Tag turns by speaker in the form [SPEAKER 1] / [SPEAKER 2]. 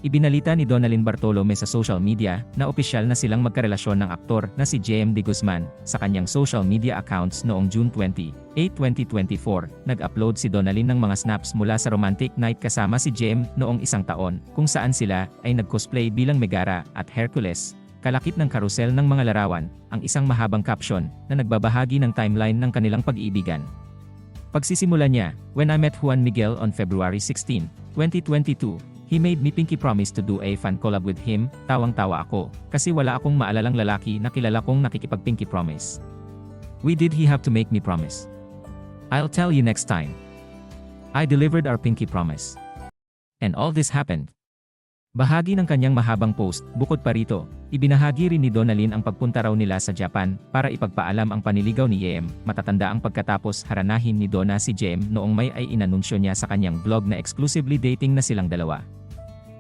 [SPEAKER 1] Ibinalita ni Donalyn Bartolome sa social media na opisyal na silang magkarelasyon ng aktor na si JM De Guzman sa kanyang social media accounts noong June 28, 2024. Nag-upload si Donalyn ng mga snaps mula sa romantic night kasama si JM noong isang taon, kung saan sila ay nag-cosplay bilang Megara at Hercules, kalakip ng karusel ng mga larawan, ang isang mahabang caption na nagbabahagi ng timeline ng kanilang pag-iibigan. Pagsisimula niya, "When I met Juan Miguel on February 16, 2022, he made me pinky promise to do a fan collab with him." Tawang-tawa ako, kasi wala akong maalalang lalaki na kilala kong nakikipag-pinky promise. "We did he have to make me promise? I'll tell you next time." I delivered our pinky promise. And all this happened. Bahagi ng kanyang mahabang post, bukod pa rito, ibinahagi rin ni Donalyn ang pagpunta raw nila sa Japan para ipagpaalam ang paniligaw ni JM. Matatanda ang pagkatapos haranahin ni Donna si JM noong May ay inanunsyo niya sa kanyang blog na exclusively dating na silang dalawa.